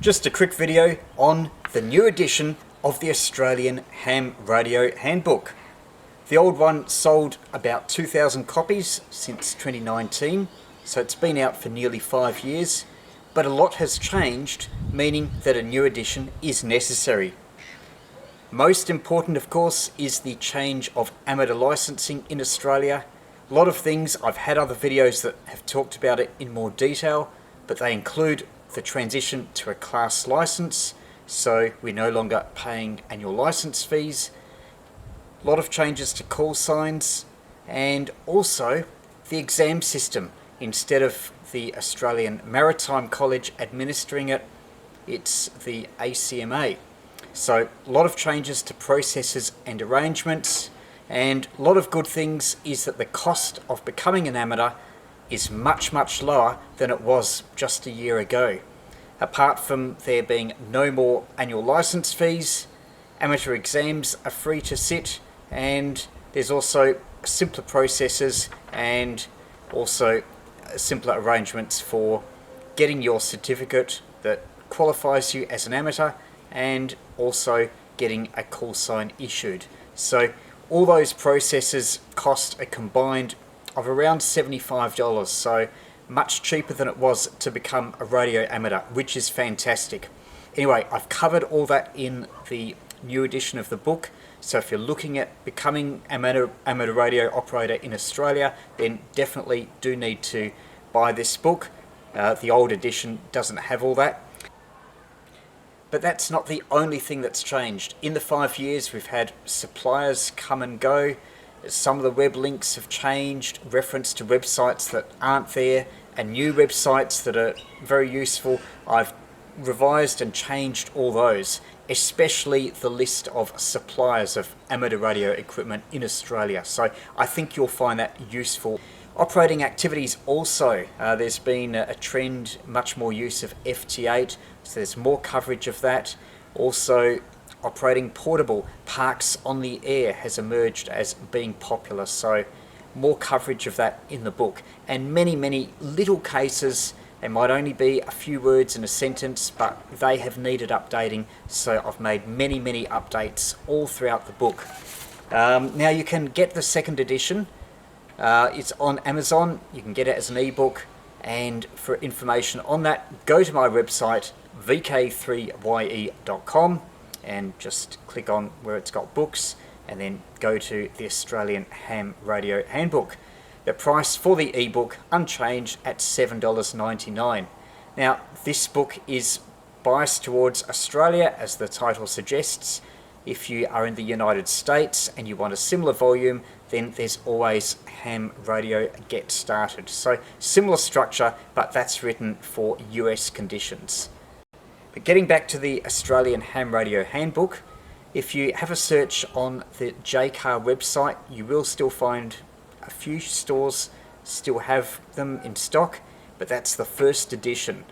Just a quick video on the new edition of the Australian Ham Radio Handbook. The old one sold about 2,000 copies since 2019, so it's been out for nearly 5 years, but a lot has changed, meaning that a new edition is necessary. Most important, of course, is the change of amateur licensing in Australia. A lot of things, I've had other videos that have talked about it in more detail, but they include the transition to a class license, so we're no longer paying annual license fees. A lot of changes to call signs, and also the exam system. Instead of the Australian Maritime College administering it, it's the ACMA. So a lot of changes to processes and arrangements, and a lot of good things is that the cost of becoming an amateur is much lower than it was just a year ago. Apart from there being no more annual license fees, amateur exams are free to sit, and there's also simpler processes and also simpler arrangements for getting your certificate that qualifies you as an amateur and also getting a call sign issued. So all those processes cost a combined of around $75, so much cheaper than it was to become a radio amateur, which is fantastic. Anyway, I've covered all that in the new edition of the book, so if you're looking at becoming amateur radio operator in Australia, then definitely do need to buy this book. The old edition doesn't have all that. But that's not the only thing that's changed. In the 5 years, we've had suppliers come and go. Some of the web links have changed, reference to websites that aren't there, and new websites that are very useful. I've revised and changed all those, especially the list of suppliers of amateur radio equipment in Australia. So I think you'll find that useful. Operating activities also, there's been a trend, much more use of FT8, so there's more coverage of that. Also, operating portable parks on the air has emerged as being popular, so more coverage of that in the book. And many little cases, they might only be a few words in a sentence, but they have needed updating, so I've made many updates all throughout the book. Now you can get the second edition. It's on Amazon. You can get it as an ebook, and for information on that, go to my website vk3ye.com and just click on where it's got books, and then go to the Australian Ham Radio Handbook. The price for the ebook unchanged at $7.99. Now this book is biased towards Australia, as the title suggests. If you are in the United States and you want a similar volume, then there's always Ham Radio Get Started. So similar structure, but that's written for US conditions. But getting back to the Australian Ham Radio Handbook, if you have a search on the JCAR website, you will still find a few stores still have them in stock, but that's the first edition.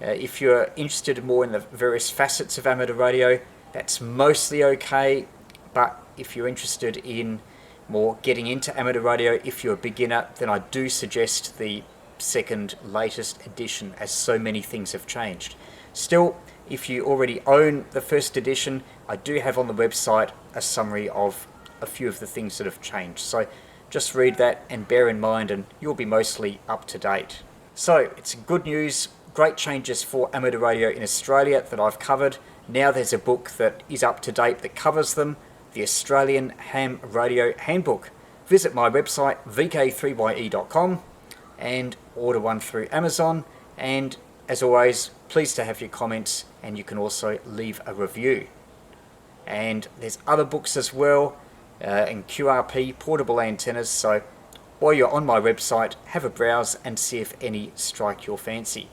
If you're interested more in the various facets of amateur radio, that's mostly okay, but if you're interested in more getting into amateur radio, if you're a beginner, then I do suggest the second latest edition, as so many things have changed. Still, if you already own the first edition, I do have on the website a summary of a few of the things that have changed. So just read that and bear in mind, and you'll be mostly up to date. So it's good news, great changes for amateur radio in Australia that I've covered. Now there's a book that is up to date that covers them, the Australian Ham Radio Handbook. Visit my website vk3ye.com and order one through Amazon, and as always, pleased to have your comments, and you can also leave a review. And there's other books as well, and QRP portable antennas, so while you're on my website, have a browse and see if any strike your fancy.